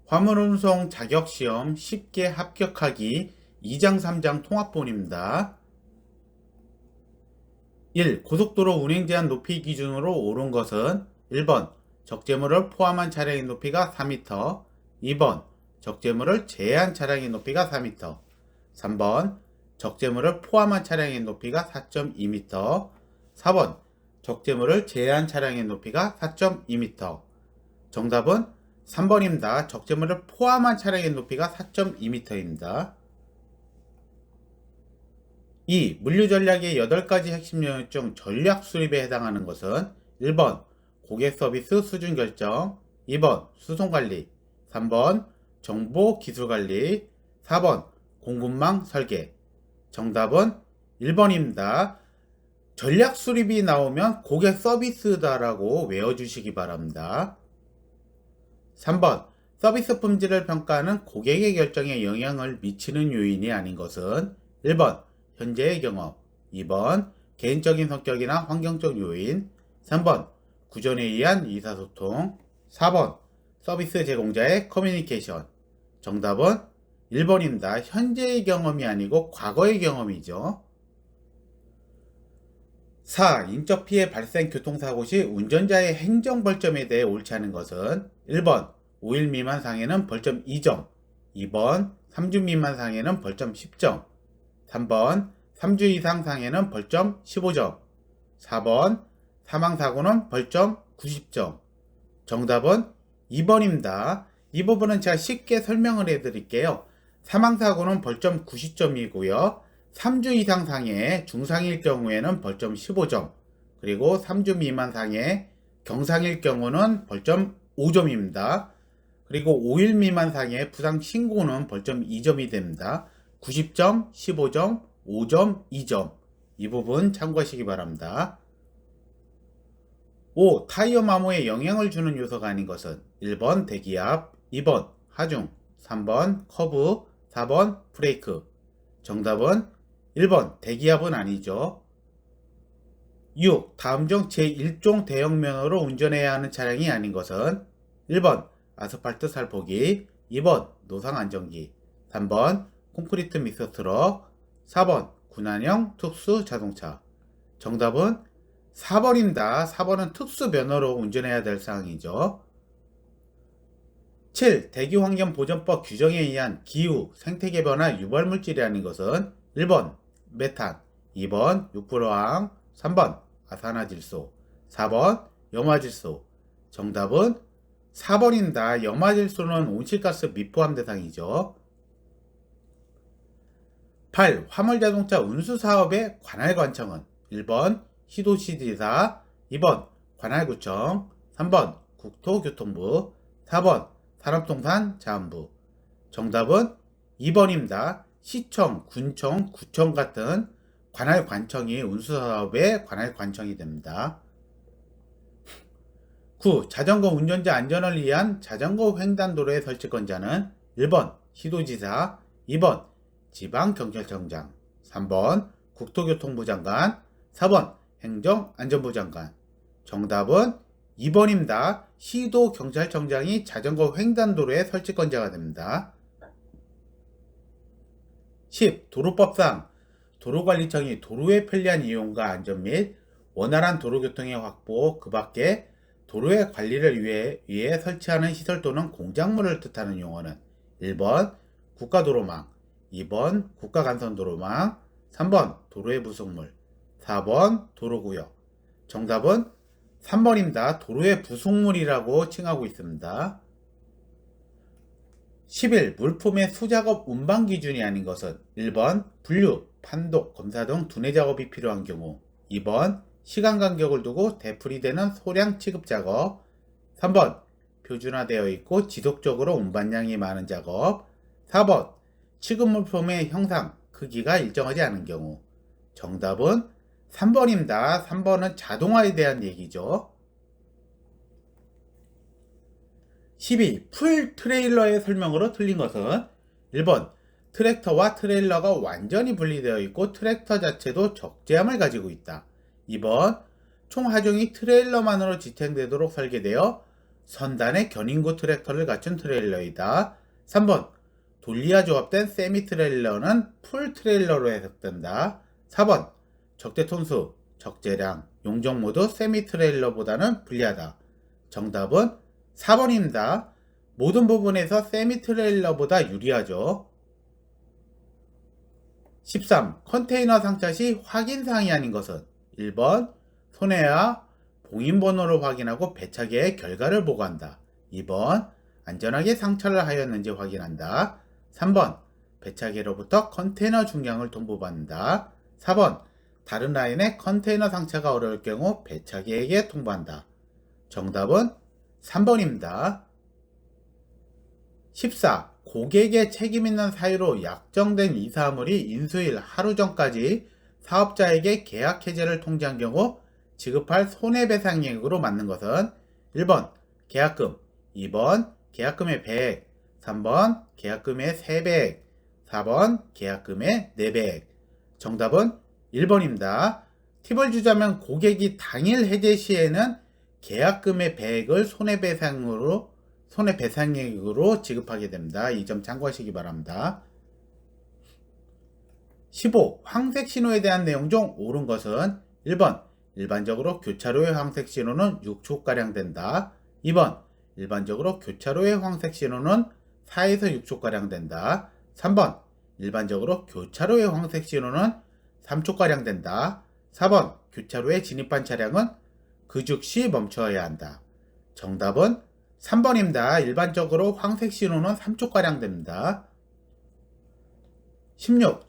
화물운송 자격시험 쉽게 합격하기 2장 3장 통합본입니다. 1. 고속도로 운행제한 높이 기준으로 옳은 것은 1번 적재물을 포함한 차량의 높이가 4m, 2번 적재물을 제외한 차량의 높이가 4m, 3번 적재물을 포함한 차량의 높이가 4.2m, 4번 적재물을 제외한 차량의 높이가 4.2m. 정답은 3번입니다. 적재물을 포함한 차량의 높이가 4.2m입니다. 2. 물류전략의 8가지 핵심 영역 중 전략 수립에 해당하는 것은 1번 고객 서비스 수준 결정, 2번 수송관리, 3번 정보 기술관리, 4번 공급망 설계. 정답은 1번입니다. 전략 수립이 나오면 고객 서비스다라고 외워주시기 바랍니다. 3번 서비스 품질을 평가하는 고객의 결정에 영향을 미치는 요인이 아닌 것은 1번 현재의 경험, 2번 개인적인 성격이나 환경적 요인, 3번 구전에 의한 의사소통, 4번 서비스 제공자의 커뮤니케이션. 정답은 1번입니다. 현재의 경험이 아니고 과거의 경험이죠. 4. 인적 피해 발생 교통사고 시 운전자의 행정 벌점에 대해 옳지 않은 것은 1번 5일 미만 상해는 벌점 2점, 2번 3주 미만 상해는 벌점 10점, 3번 3주 이상 상해는 벌점 15점, 4번 사망사고는 벌점 90점. 정답은 2번입니다. 이 부분은 제가 쉽게 설명을 해드릴게요. 사망사고는 벌점 90점이고요. 3주 이상 상해 중상일 경우에는 벌점 15점, 그리고 3주 미만 상해 경상일 경우는 벌점 5점입니다. 그리고 5일 미만 상해 부상 신고는 벌점 2점이 됩니다. 90점, 15점, 5점, 2점. 이 부분 참고하시기 바랍니다. 5. 타이어 마모에 영향을 주는 요소가 아닌 것은 1번 대기압, 2번 하중, 3번 커브, 4번 브레이크. 정답은 1번 대기압은 아니죠. 6. 다음 중 제1종 대형면허로 운전해야 하는 차량이 아닌 것은 1번 아스팔트 살포기, 2번 노상안전기, 3번 콘크리트 믹서 트럭, 4번 군안형 특수 자동차. 정답은 4번입니다. 4번은 특수 면허로 운전해야 될 사항이죠. 7. 대기환경보전법 규정에 의한 기후, 생태계 변화 유발물질이 아닌 것은 1번 메탄, 2번 육불화학, 3번 아산화질소, 4번 염화질소. 정답은 4번입니다. 염화질소는 온실가스 미포함 대상이죠. 8. 화물자동차 운수사업의 관할관청은 1번 시도시지사, 2번 관할구청, 3번 국토교통부, 4번 산업통상자원부. 정답은 2번입니다. 시청, 군청, 구청 같은 관할관청이 운수사업의 관할관청이 됩니다. 9. 자전거 운전자 안전을 위한 자전거 횡단도로의 설치권자는 1번 시도지사, 2번 지방경찰청장, 3번 국토교통부 장관, 4번 행정안전부 장관. 정답은 2번입니다. 시도경찰청장이 자전거 횡단도로의 설치권자가 됩니다. 10. 도로법상 도로관리청이 도로의 편리한 이용과 안전 및 원활한 도로교통의 확보, 그 밖에 도로의 관리를 위해 설치하는 시설 또는 공작물을 뜻하는 용어는 1번 국가도로망, 2번 국가간선도로망, 3번 도로의 부속물, 4번 도로구역. 정답은 3번입니다. 도로의 부속물이라고 칭하고 있습니다. 11. 물품의 수작업 운반 기준이 아닌 것은 1번 분류, 판독, 검사 등 두뇌 작업이 필요한 경우, 2번 시간 간격을 두고 되풀이되는 소량 취급 작업, 3번 표준화되어 있고 지속적으로 운반량이 많은 작업, 4번 취급 물품의 형상, 크기가 일정하지 않은 경우. 정답은 3번입니다. 3번은 자동화에 대한 얘기죠. 12. 풀 트레일러의 설명으로 틀린 것은 1번 트랙터와 트레일러가 완전히 분리되어 있고 트랙터 자체도 적재함을 가지고 있다. 2번 총 하중이 트레일러만으로 지탱되도록 설계되어 선단의 견인구 트랙터를 갖춘 트레일러이다. 3번 돌리와 조합된 세미 트레일러는 풀 트레일러로 해석된다. 4번 적재 톤수, 적재량, 용적 모두 세미 트레일러보다는 불리하다. 정답은 4번입니다. 모든 부분에서 세미 트레일러보다 유리하죠. 13. 컨테이너 상차 시 확인사항이 아닌 것은 1번 손해와 봉인번호를 확인하고 배차기의 결과를 보고한다. 2번 안전하게 상차를 하였는지 확인한다. 3번 배차기로부터 컨테이너 중량을 통보받는다. 4번 다른 라인의 컨테이너 상차가 어려울 경우 배차기에게 통보한다. 정답은 3번입니다. 14. 고객의 책임있는 사유로 약정된 이 사물이 인수일 하루 전까지 사업자에게 계약 해제를 통지한 경우 지급할 손해배상액으로 맞는 것은 1번 계약금, 2번 계약금의 100, 3번 계약금의 300, 4번 계약금의 400. 정답은 1번입니다. 팁을 주자면 고객이 당일 해제 시에는 계약금의 100을 손해배상액으로 지급하게 됩니다. 이 점 참고하시기 바랍니다. 15. 황색 신호에 대한 내용 중 옳은 것은 1번 일반적으로 교차로의 황색 신호는 6초가량 된다. 2번 일반적으로 교차로의 황색 신호는 4에서 6초가량 된다. 3번 일반적으로 교차로의 황색 신호는 3초가량 된다. 4번 교차로에 진입한 차량은 그 즉시 멈춰야 한다. 정답은 3번입니다. 일반적으로 황색 신호는 3초가량 됩니다. 16.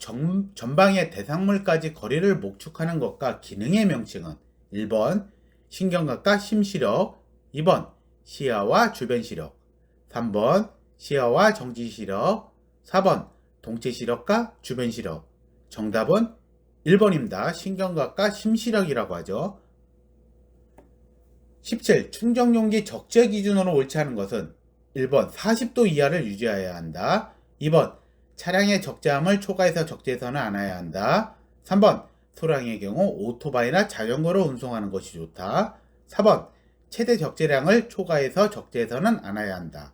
전방의 대상물까지 거리를 목축하는 것과 기능의 명칭은 1번 신경각과 심시력, 2번 시야와 주변 시력, 3번 시야와 정지 시력, 4번 동체 시력과 주변 시력. 정답은 1번입니다. 신경각과 심시력이라고 하죠. 17. 충전용기 적재 기준으로 옳지 않은 것은 1번 40도 이하를 유지해야 한다. 2번 차량의 적재함을 초과해서 적재해서는 않아야 한다. 3번 소량의 경우 오토바이나 자전거로 운송하는 것이 좋다. 4번 최대 적재량을 초과해서 적재해서는 않아야 한다.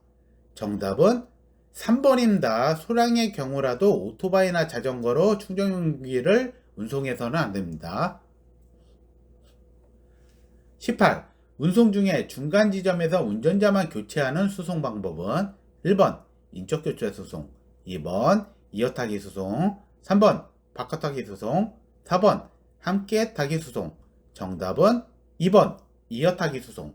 정답은 3번입니다. 소량의 경우라도 오토바이나 자전거로 충전용기를 운송해서는 안 됩니다. 18. 운송 중에 중간 지점에서 운전자만 교체하는 수송 방법은 1번 인적 교체 수송, 2번 이어타기 수송, 3번 바꿔타기 수송, 4번 함께 타기 수송. 정답은 2번 이어타기 수송.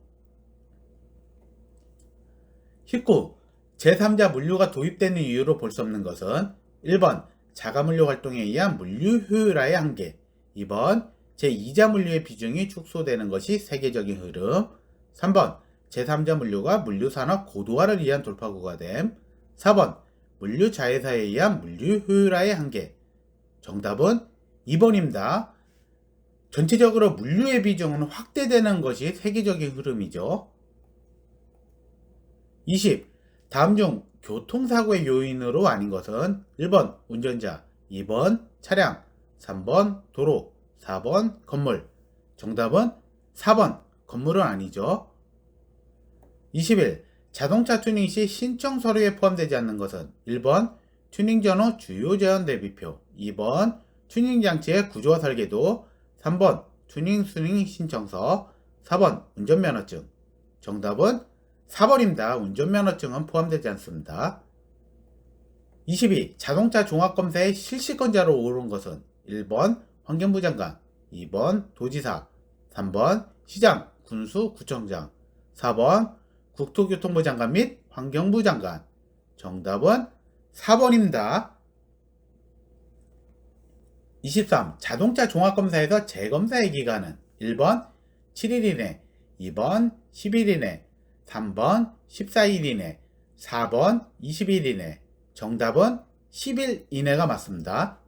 19. 제3자 물류가 도입되는 이유로 볼 수 없는 것은 1번 자가물류 활동에 의한 물류 효율화의 한계, 2번 제2자 물류의 비중이 축소되는 것이 세계적인 흐름, 3번 제3자 물류가 물류산업 고도화를 위한 돌파구가 됨, 4번 물류 자회사에 의한 물류 효율화의 한계. 정답은 2번입니다. 전체적으로 물류의 비중은 확대되는 것이 세계적인 흐름이죠. 20. 다음 중 교통사고의 요인으로 아닌 것은 1번 운전자, 2번 차량, 3번 도로, 4번 건물. 정답은 4번 건물은 아니죠. 21. 자동차 튜닝 시 신청 서류에 포함되지 않는 것은 1번 튜닝 전후 주요 제한 대비표, 2번 튜닝 장치의 구조와 설계도, 3번 튜닝 순위 신청서, 4번 운전면허증. 정답은 4번입니다. 운전면허증은 포함되지 않습니다. 22. 자동차 종합검사의 실시권자로 오른 것은 1번 환경부 장관, 2번 도지사, 3번 시장, 군수, 구청장, 4번 국토교통부 장관 및 환경부 장관. 정답은 4번입니다. 23. 자동차 종합검사에서 재검사의 기간은 1번 7일 이내, 2번 10일 이내, 3번 14일 이내, 4번 20일 이내. 정답은 10일 이내가 맞습니다.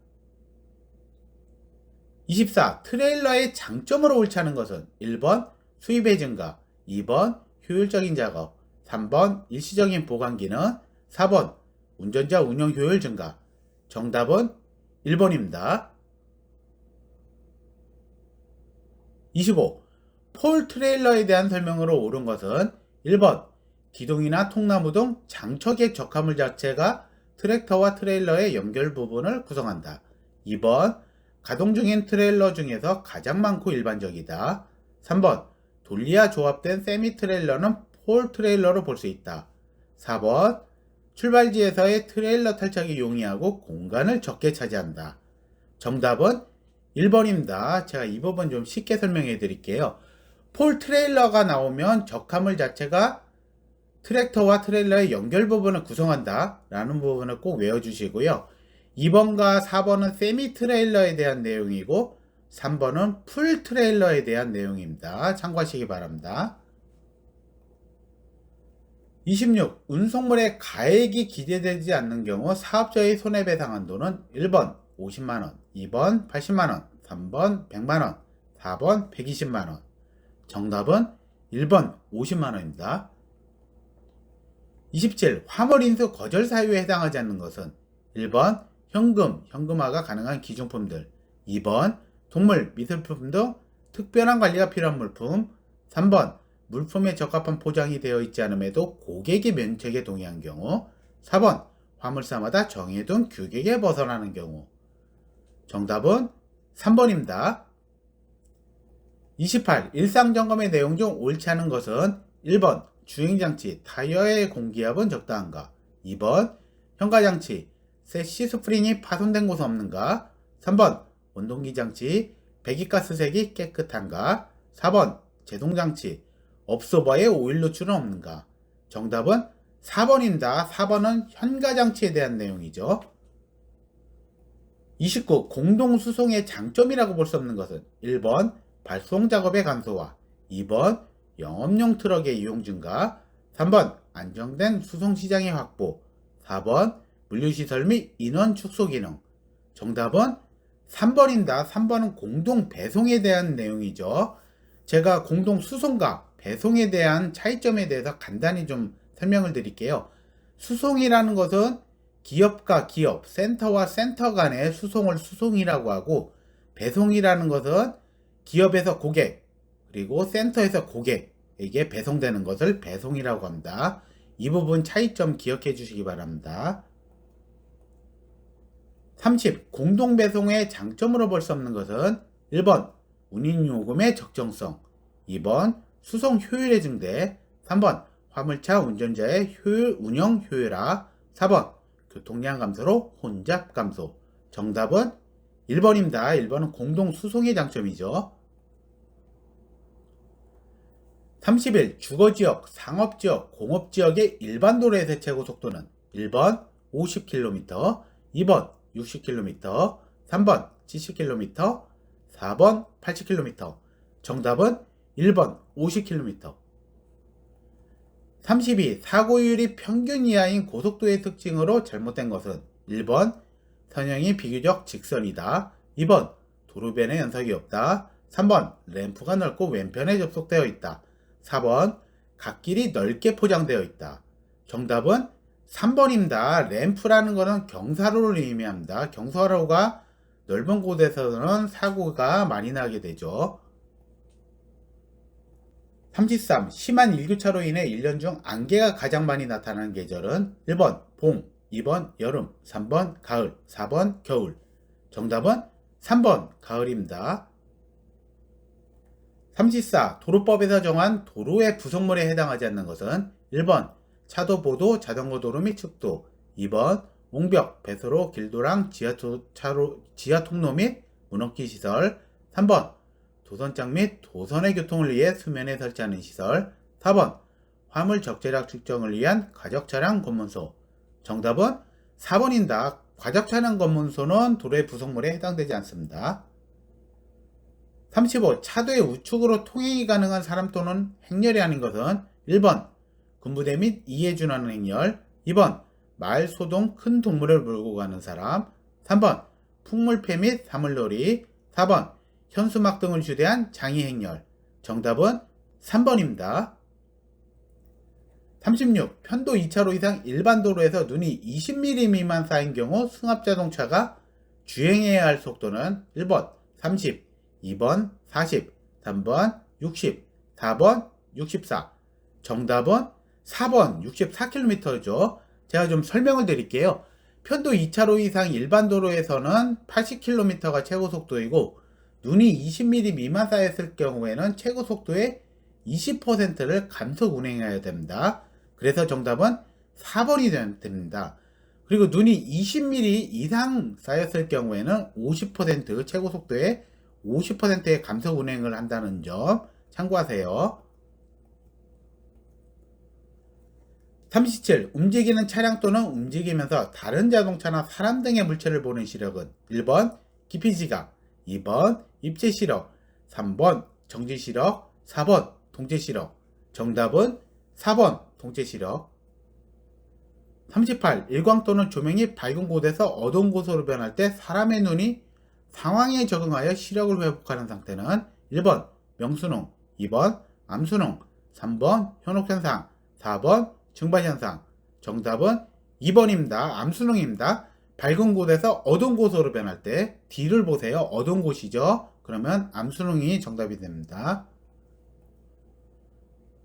24. 트레일러의 장점으로 옳지 않은 것은 1번 수입의 증가, 2번 효율적인 작업, 3번 일시적인 보관 기능, 4번 운전자 운영 효율 증가. 정답은 1번입니다. 25. 폴 트레일러에 대한 설명으로 옳은 것은 1번 기둥이나 통나무 등 장척의 적화물 자체가 트랙터와 트레일러의 연결 부분을 구성한다. 2번, 가동 중인 트레일러 중에서 가장 많고 일반적이다. 3번, 돌리와 조합된 세미 트레일러는 폴 트레일러로 볼 수 있다. 4번, 출발지에서의 트레일러 탈착이 용이하고 공간을 적게 차지한다. 정답은 1번입니다. 제가 이 부분 좀 쉽게 설명해 드릴게요. 폴 트레일러가 나오면 적화물 자체가 트랙터와 트레일러의 연결 부분을 구성한다 라는 부분을 꼭 외워주시고요. 2번과 4번은 세미 트레일러에 대한 내용이고 3번은 풀 트레일러에 대한 내용입니다. 참고하시기 바랍니다. 26. 운송물의 가액이 기재되지 않는 경우 사업자의 손해배상 한도는 1번 50만원, 2번 80만원, 3번 100만원, 4번 120만원. 정답은 1번 50만원입니다. 27. 화물 인수 거절 사유에 해당하지 않는 것은 1번 현금, 현금화가 가능한 기중품들, 2번 동물, 미술품 등 특별한 관리가 필요한 물품, 3번 물품에 적합한 포장이 되어 있지 않음에도 고객의 면책에 동의한 경우, 4번 화물사마다 정해둔 규격에 벗어나는 경우. 정답은 3번입니다. 28. 일상점검의 내용 중 옳지 않은 것은 1번 주행장치, 타이어의 공기압은 적당한가, 2번 현가장치, 세시 스프링이 파손된 곳은 없는가, 3번 원동기 장치, 배기가스색이 깨끗한가, 4번 제동장치, 업소버에 오일 노출은 없는가. 정답은 4번입니다. 4번은 현가장치에 대한 내용이죠. 29. 공동수송의 장점이라고 볼 수 없는 것은 1번 발송작업의 간소화, 2번 영업용 트럭의 이용 증가, 3번 안정된 수송시장의 확보, 4번 물류시설 및 인원 축소 기능. 정답은 3번입니다. 3번은 공동 배송에 대한 내용이죠. 제가 공동 수송과 배송에 대한 차이점에 대해서 간단히 좀 설명을 드릴게요. 수송이라는 것은 기업과 기업, 센터와 센터 간의 수송을 수송이라고 하고, 배송이라는 것은 기업에서 고객, 그리고 센터에서 고객에게 배송되는 것을 배송이라고 합니다. 이 부분 차이점 기억해 주시기 바랍니다. 30. 공동배송의 장점으로 볼 수 없는 것은 1번 운임요금의 적정성, 2번 수송 효율의 증대, 3번 화물차 운전자의 운영 효율화, 4번 교통량 감소로 혼잡 감소. 정답은 1번입니다. 1번은 공동 수송의 장점이죠. 31. 주거지역, 상업지역, 공업지역의 일반 도로의 최고 속도는 1번 50km, 2번 60km, 3번 70km, 4번 80km. 정답은 1번 50km. 32. 사고율이 평균 이하인 고속도의 특징으로 잘못된 것은 1번 선형이 비교적 직선이다, 2번 도로변에 연석이 없다, 3번 램프가 넓고 왼편에 접속되어 있다, 4번 갓길이 넓게 포장되어 있다. 정답은 3번입니다. 램프라는 것은 경사로를 의미합니다. 경사로가 넓은 곳에서는 사고가 많이 나게 되죠. 33. 심한 일교차로 인해 1년 중 안개가 가장 많이 나타나는 계절은 1번 봄, 2번 여름, 3번 가을, 4번 겨울. 정답은 3번 가을입니다. 34. 도로법에서 정한 도로의 부속물에 해당하지 않는 것은 1번 차도, 보도, 자전거 도로 및 축도, 2번 옹벽, 배수로, 길도랑 지하 통로 및 문어기 시설, 3번 도선장 및 도선의 교통을 위해 수면에 설치하는 시설, 4번 화물 적재량 측정을 위한 과적차량 검문소. 정답은 4번입니다. 과적차량 검문소는 도로의 부속물에 해당되지 않습니다. 35. 차도의 우측으로 통행이 가능한 사람 또는 행렬이 아닌 것은 1번 군부대 및 이에 준하는 행렬, 2번 말, 소 등 큰 동물을 몰고 가는 사람, 3번 풍물패 및 사물놀이, 4번 현수막 등을 주대한 장이 행렬. 정답은 3번입니다. 36. 편도 2차로 이상 일반 도로에서 눈이 20mm 미만 쌓인 경우 승합자동차가 주행해야 할 속도는 1번 30, 2번 40, 3번 60, 4번 64. 정답은 4번 64km죠. 제가 좀 설명을 드릴게요. 편도 2차로 이상 일반 도로에서는 80km가 최고 속도이고 눈이 20mm 미만 쌓였을 경우에는 최고 속도의 20%를 감속 운행해야 됩니다. 그래서 정답은 4번이 됩니다. 그리고 눈이 20mm 이상 쌓였을 경우에는 50% 최고 속도의 50%의 감속 운행을 한다는 점 참고하세요. 37. 움직이는 차량 또는 움직이면서 다른 자동차나 사람 등의 물체를 보는 시력은 1번 기피시각, 2번 입체시력, 3번 정지시력, 4번 동체시력. 정답은 4번 동체시력. 38. 일광 또는 조명이 밝은 곳에서 어두운 곳으로 변할 때 사람의 눈이 상황에 적응하여 시력을 회복하는 상태는 1번 명순홍, 2번 암순홍, 3번 현혹현상, 4번 증반현상. 정답은 2번입니다. 암순홍입니다. 밝은 곳에서 어두운 곳으로 변할 때 뒤를 보세요. 어두운 곳이죠. 그러면 암순홍이 정답이 됩니다.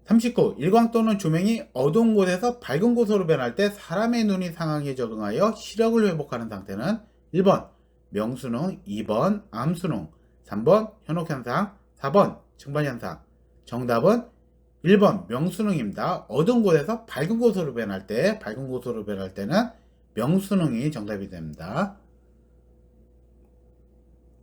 39. 일광 또는 조명이 어두운 곳에서 밝은 곳으로 변할 때 사람의 눈이 상황에 적응하여 시력을 회복하는 상태는 1번 명순홍, 2번 암순홍, 3번 현혹현상, 4번 증반현상. 정답은 1번 명순홍입니다. 어두운 곳에서 밝은 곳으로 변할 때는 명순홍이 정답이 됩니다.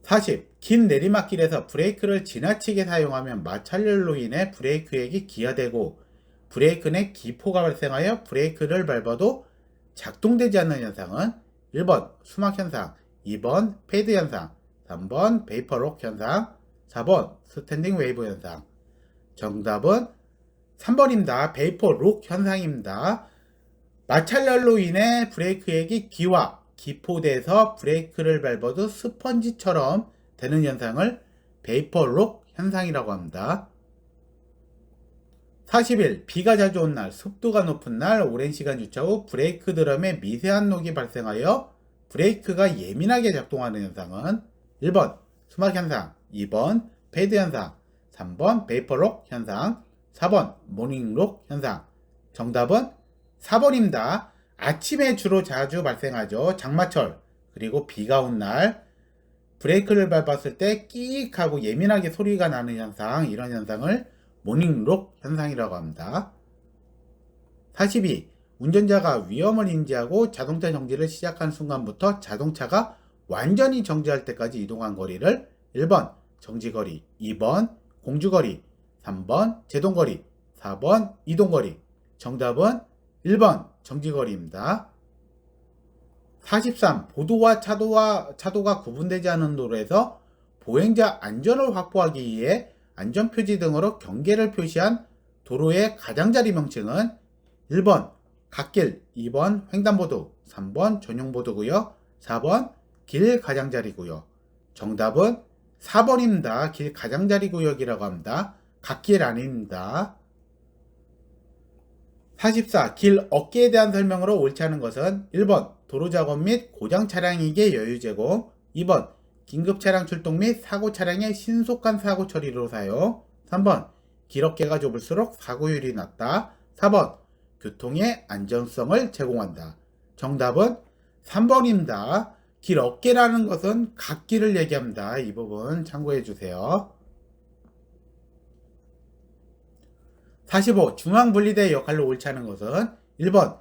40. 긴 내리막길에서 브레이크를 지나치게 사용하면 마찰열로 인해 브레이크액이 기화되고 브레이크 내 기포가 발생하여 브레이크를 밟아도 작동되지 않는 현상은 1번 수막현상, 2번 페이드현상, 3번 베이퍼록 현상, 4번 스탠딩 웨이브 현상. 정답은 3번입니다. 베이퍼록 현상입니다. 마찰열로 인해 브레이크액이 기포돼서 브레이크를 밟아도 스펀지처럼 되는 현상을 베이퍼록 현상이라고 합니다. 41. 비가 자주 온 날, 습도가 높은 날, 오랜 시간 주차 후 브레이크 드럼에 미세한 녹이 발생하여 브레이크가 예민하게 작동하는 현상은 1번 수막 현상, 2번 패드 현상, 3번 베이퍼록 현상, 4번 모닝록 현상. 정답은 4번입니다. 아침에 주로 자주 발생하죠. 장마철 그리고 비가 온 날 브레이크를 밟았을 때 끼익 하고 예민하게 소리가 나는 현상, 이런 현상을 모닝록 현상이라고 합니다. 42. 운전자가 위험을 인지하고 자동차 정지를 시작한 순간부터 자동차가 완전히 정지할 때까지 이동한 거리를 1번 정지거리, 2번 공주거리, 3번 제동거리, 4번 이동거리. 정답은 1번 정지거리입니다. 43. 보도와 차도가 구분되지 않은 도로에서 보행자 안전을 확보하기 위해 안전표지 등으로 경계를 표시한 도로의 가장자리 명칭은 1번 갓길, 2번 횡단보도, 3번 전용보도고요, 4번 길 가장자리구역. 정답은 4번입니다. 길 가장자리 구역이라고 합니다. 갓길 아닙니다. 44. 길 업계에 대한 설명으로 옳지 않은 것은 1번 도로작업 및 고장 차량에게 여유 제공, 2번 긴급 차량 출동 및 사고 차량의 신속한 사고 처리로 사용, 3번 길 어깨가 좁을수록 사고율이 낮다, 4번 교통의 안전성을 제공한다. 정답은 3번입니다. 길 어깨라는 것은 갓길을 얘기합니다. 이 부분 참고해 주세요. 45. 중앙분리대 역할로 옳지 않은 것은 1번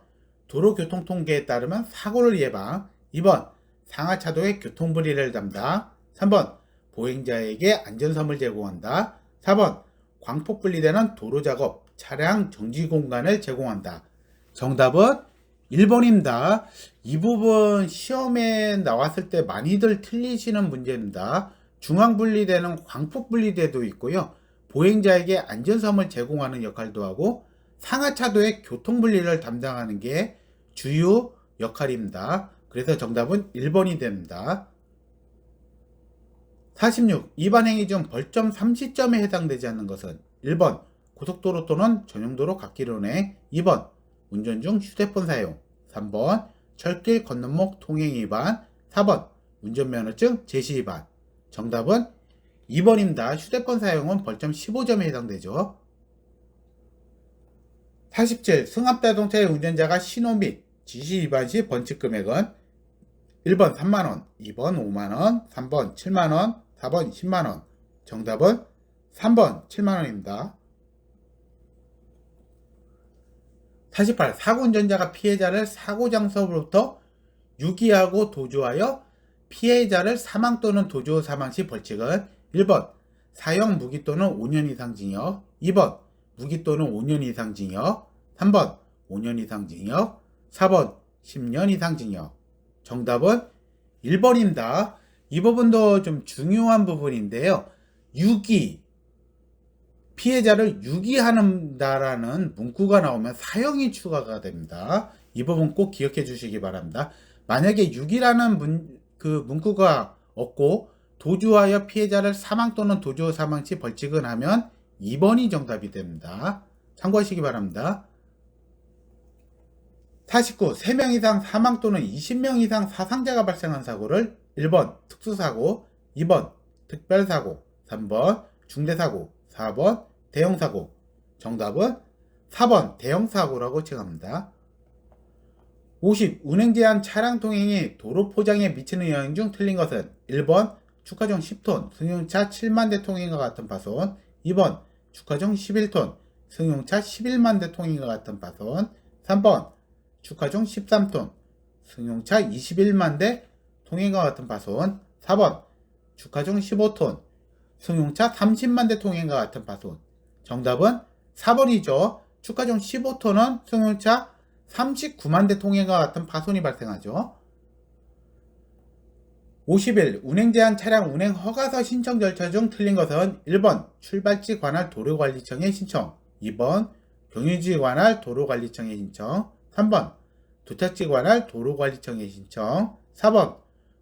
도로교통통계에 따르면 사고를 예방, 2번 상하차도의 교통분리를 담당, 3번 보행자에게 안전섬을 제공한다, 4번 광폭분리대는 도로작업, 차량 정지 공간을 제공한다. 정답은 1번입니다. 이 부분 시험에 나왔을 때 많이들 틀리시는 문제입니다. 중앙분리대는 광폭분리대도 있고요, 보행자에게 안전섬을 제공하는 역할도 하고 상하차도의 교통분리를 담당하는 게 주요 역할입니다. 그래서 정답은 1번이 됩니다. 46. 위반 행위 중 벌점 30점에 해당되지 않는 것은 1번 고속도로 또는 전용도로 갓길 운행, 2번 운전 중 휴대폰 사용, 3번 철길 건너목 통행 위반, 4번 운전면허증 제시 위반. 정답은 2번입니다. 휴대폰 사용은 벌점 15점에 해당되죠. 47. 승합자동차의 운전자가 신호 및 지시 위반 시 벌칙 금액은 1번 3만원, 2번 5만원, 3번 7만원, 4번 10만원. 정답은 3번 7만원입니다. 48. 사고 운전자가 피해자를 사고 장소로부터 유기하고 도주하여 피해자를 사망 또는 도주 사망 시 벌칙은 1번 사형 무기 또는 5년 이상 징역, 2번 무기 또는 5년 이상 징역, 3번 5년 이상 징역, 4번 10년 이상 징역. 정답은 1번입니다. 이 부분도 좀 중요한 부분인데요. 유기, 피해자를 유기한다라는 문구가 나오면 사형이 추가가 됩니다. 이 부분 꼭 기억해 주시기 바랍니다. 만약에 유기라는 문구가 없고 도주하여 피해자를 사망 또는 도주 사망 시 벌칙은 하면 2번이 정답이 됩니다. 참고하시기 바랍니다. 49. 3명 이상 사망 또는 20명 이상 사상자가 발생한 사고를 1번 특수사고, 2번 특별사고, 3번 중대사고, 4번 대형사고. 정답은 4번 대형사고라고 칭합니다. 50. 운행제한 차량 통행이 도로 포장에 미치는 영향 중 틀린 것은 1번 주가종 10톤 승용차 7만 대 통행과 같은 파손, 2번 주가종 11톤 승용차 11만 대 통행과 같은 파손, 3번 주가종 13톤 승용차 21만 대 통행과 같은 파손, 4번 주가종 15톤 승용차 30만 대 통행과 같은 파손. 정답은 4번이죠. 주가종 15톤은 승용차 39만 대 통행과 같은 파손이 발생하죠. 51. 운행제한 차량 운행 허가서 신청 절차 중 틀린 것은 1번 출발지 관할 도로관리청에 신청, 2번 경유지 관할 도로관리청에 신청, 3번 도착지 관할 도로관리청에 신청, 4번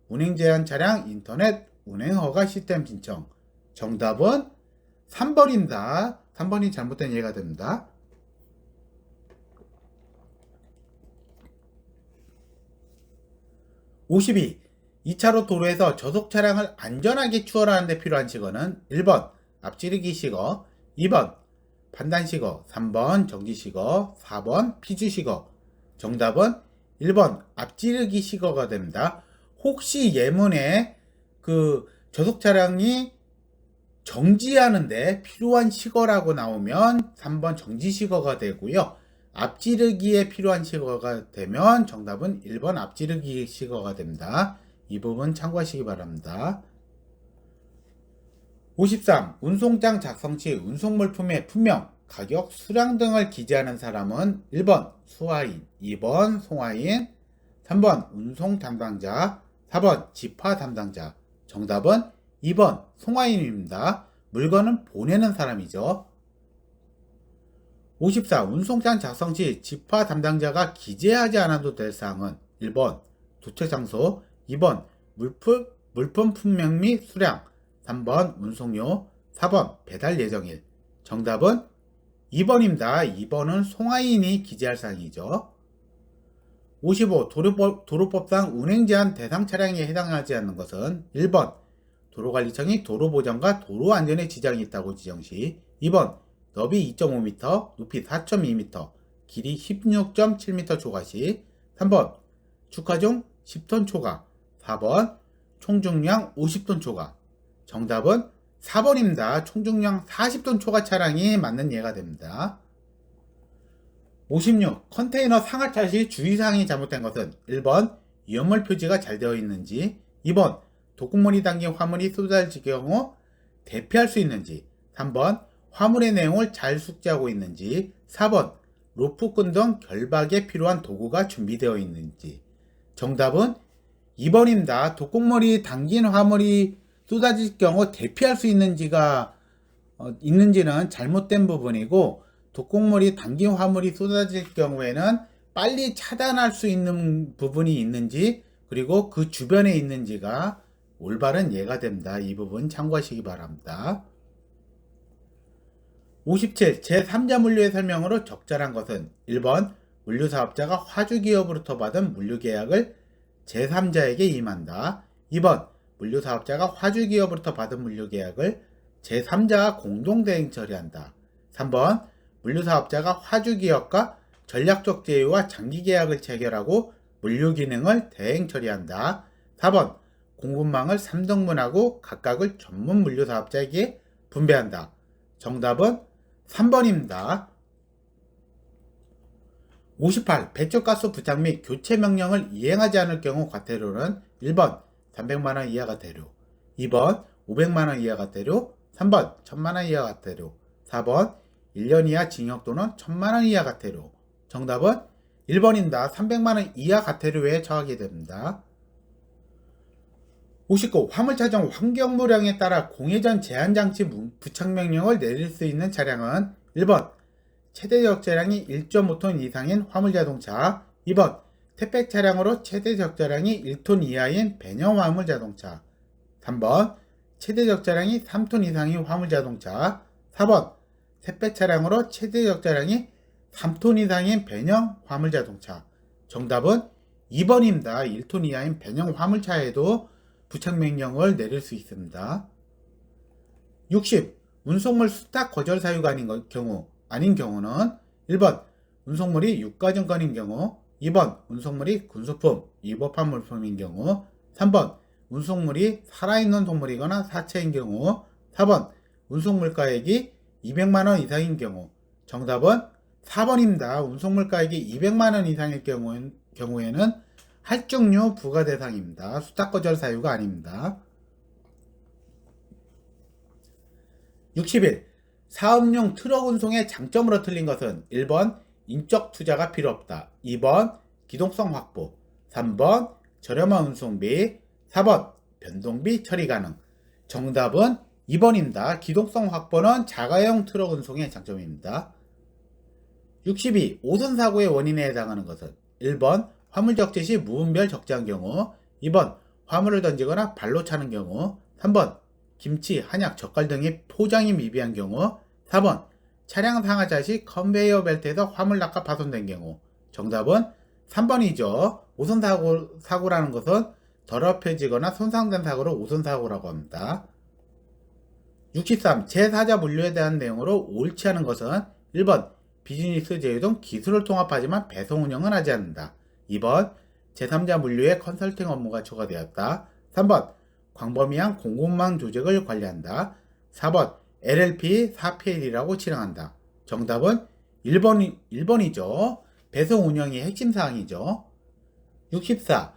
운행제한 차량 인터넷 운행허가 시스템 신청. 정답은 3번입니다. 3번이 잘못된 예가 됩니다. 52. 2차로 도로에서 저속 차량을 안전하게 추월하는 데 필요한 시거는 1번 앞지르기 시거, 2번 판단 시거, 3번 정지 시거, 4번 피주 시거. 정답은 1번 앞지르기 시거가 됩니다. 혹시 예문에 저속 차량이 정지하는데 필요한 시거라고 나오면 3번 정지 시거가 되고요. 앞지르기에 필요한 시거가 되면 정답은 1번 앞지르기 시거가 됩니다. 이 부분 참고하시기 바랍니다. 53. 운송장 작성 시 운송물품의 품명, 가격, 수량 등을 기재하는 사람은 1번 수화인, 2번 송화인, 3번 운송 담당자, 4번 집화 담당자. 정답은 2번 송화인입니다. 물건은 보내는 사람이죠. 54. 운송장 작성 시 집화 담당자가 기재하지 않아도 될 사항은 1번 도착 장소, 2번 물품 품명 및 수량, 3번 운송료, 4번 배달 예정일. 정답은 2번입니다. 2번은 송화인이 기재할 사항이죠. 55. 도로법상 운행제한 대상 차량에 해당하지 않는 것은 1번 도로관리청이 도로보전과 도로안전에 지장이 있다고 지정시, 2번 너비 2.5m, 높이 4.2m, 길이 16.7m 초과시, 3번 주가종 10톤 초과, 4번 총중량 50톤 초과. 정답은 4번입니다. 총중량 40톤 초과 차량이 맞는 예가 됩니다. 56. 컨테이너 상하차 시 주의사항이 잘못된 것은 1번 위험물 표지가 잘 되어 있는지, 2번 독극물이 담긴 화물이 쏟아질 경우 대피할 수 있는지, 3번 화물의 내용을 잘 숙지하고 있는지, 4번 로프끈 등 결박에 필요한 도구가 준비되어 있는지. 정답은 2번입니다. 독극물이 담긴 화물이 쏟아질 경우 대피할 수 있는지는 잘못된 부분이고, 독극물이 담긴 화물이 쏟아질 경우에는 빨리 차단할 수 있는 부분이 있는지, 그리고 그 주변에 있는지가 올바른 예가 됩니다. 이 부분 참고하시기 바랍니다. 57. 제3자 물류의 설명으로 적절한 것은 1번 물류사업자가 화주기업으로부터 받은 물류계약을 제3자에게 임한다. 2번 물류사업자가 화주기업으로부터 받은 물류계약을 제3자와 공동대행 처리한다. 3번 물류사업자가 화주기업과 전략적 제휴와 장기계약을 체결하고 물류기능을 대행 처리한다. 4번 공급망을 3등분하고 각각을 전문 물류사업자에게 분배한다. 정답은 3번입니다. 58. 배출가스 부착 및 교체 명령을 이행하지 않을 경우 과태료는 1번 300만원 이하 과태료, 2번 500만원 이하 과태료, 3번 1000만원 이하 과태료, 4번 1년 이하 징역 또는 1000만원 이하 과태료. 정답은 1번입니다. 300만원 이하 과태료에 처하게 됩니다. 59. 화물차종 환경무량에 따라 공회전 제한장치 부착명령을 내릴 수 있는 차량은 1번 최대 적재량이 1.5톤 이상인 화물자동차, 2번 택배 차량으로 최대 적재량이 1톤 이하인 배영 화물자동차, 3번 최대 적재량이 3톤 이상인 화물자동차, 4번 택배 차량으로 최대 적재량이 3톤 이상인 배영 화물자동차. 정답은 2번입니다. 1톤 이하인 배영 화물차에도 부착명령을 내릴 수 있습니다. 60. 운송물 수탁 거절 사유가 아닌 경우는 1번 운송물이 유가증권인 경우, 2번 운송물이 군수품, 위법한 물품인 경우, 3번 운송물이 살아있는 동물이거나 사체인 경우, 4번 운송물가액이 200만원 이상인 경우. 정답은 4번입니다. 운송물가액이 200만원 이상일 경우에는 할증료 부과 대상입니다. 수탁거절 사유가 아닙니다. 61. 사업용 트럭 운송의 장점으로 틀린 것은 1번 인적 투자가 필요 없다, 2번 기동성 확보, 3번 저렴한 운송비, 4번 변동비 처리 가능. 정답은 2번입니다. 기동성 확보는 자가용 트럭 운송의 장점입니다. 62. 오선 사고의 원인에 해당하는 것은 1번 화물 적재 시 무분별 적재한 경우, 2번 화물을 던지거나 발로 차는 경우, 3번 김치, 한약, 젓갈 등의 포장이 미비한 경우, 4번 차량 상하차 시 컨베이어 벨트에서 화물 낙하 파손된 경우. 정답은 3번이죠. 오선 사고라는 것은 더럽혀지거나 손상된 사고를 오선 사고라고 합니다. 63. 제4자 물류에 대한 내용으로 옳지 않은 것은 1번 비즈니스 제휴 등 기술을 통합하지만 배송 운영은 하지 않는다, 2번 제3자 물류의 컨설팅 업무가 초과되었다, 3번 광범위한 공급망 조직을 관리한다, 4번 LLP 4PL이라고 칠행한다. 정답은 1번이죠. 배송 운영이 핵심 사항이죠. 64.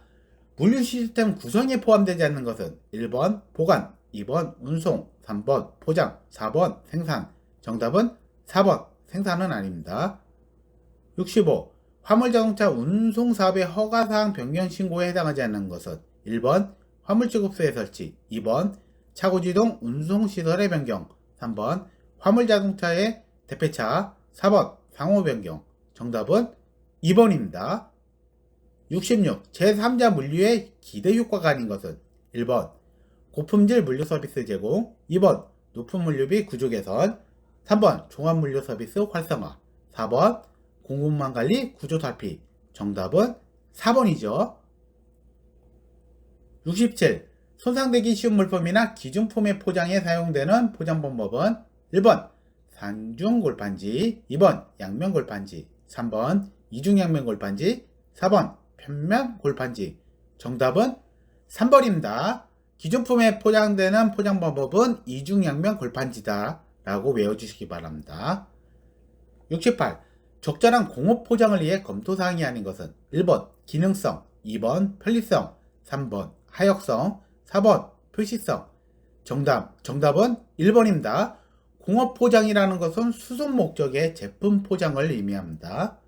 물류 시스템 구성에 포함되지 않는 것은 1번 보관, 2번 운송, 3번 포장, 4번 생산. 정답은 4번 생산은 아닙니다. 65. 화물자동차 운송사업의 허가사항 변경 신고에 해당하지 않는 것은 1번 화물지급소의 설치, 2번 차고지동 운송시설의 변경, 3번 화물자동차의 대폐차, 4번 상호 변경. 정답은 2번입니다. 66. 제3자 물류의 기대 효과가 아닌 것은 1번 고품질 물류 서비스 제공, 2번 높은 물류비 구조 개선, 3번 종합 물류 서비스 활성화, 4번 공급망 관리 구조 탈피. 정답은 4번이죠. 67. 손상되기 쉬운 물품이나 기준품의 포장에 사용되는 포장 방법은 1번 산중 골판지, 2번 양면 골판지, 3번 이중 양면 골판지, 4번 편면 골판지. 정답은 3번입니다. 기준품에 포장되는 포장 방법은 이중 양면 골판지다 라고 외워주시기 바랍니다. 68. 적절한 공업 포장을 위해 검토사항이 아닌 것은 1번 기능성, 2번 편리성, 3번 하역성, 4번 표시성. 정답은 1번입니다. 공업 포장이라는 것은 수송 목적의 제품 포장을 의미합니다.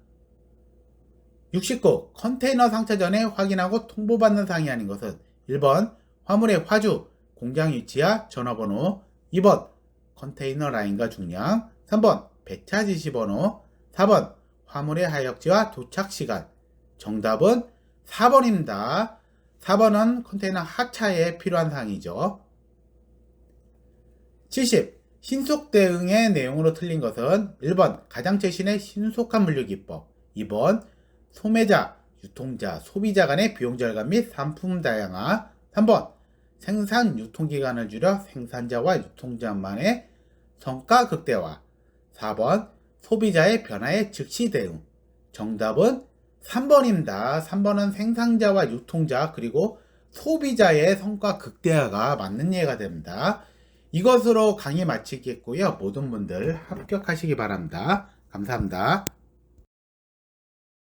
69. 컨테이너 상차 전에 확인하고 통보받는 사항이 아닌 것은 1번 화물의 화주, 공장 위치와 전화번호, 2번 컨테이너 라인과 중량, 3번 배차 지시번호, 4번 화물의 하역지와 도착 시간. 정답은 4번입니다. 4번은 컨테이너 하차에 필요한 사항이죠. 70. 신속 대응의 내용으로 틀린 것은 1번 가장 최신의 신속한 물류 기법, 2번 소매자, 유통자, 소비자 간의 비용 절감 및 상품 다양화, 3번 생산 유통기간을 줄여 생산자와 유통자만의 성과 극대화, 4번 소비자의 변화에 즉시 대응. 정답은 3번입니다. 3번은 생산자와 유통자 그리고 소비자의 성과 극대화가 맞는 예가 됩니다. 이것으로 강의 마치겠고요. 모든 분들 합격하시기 바랍니다. 감사합니다.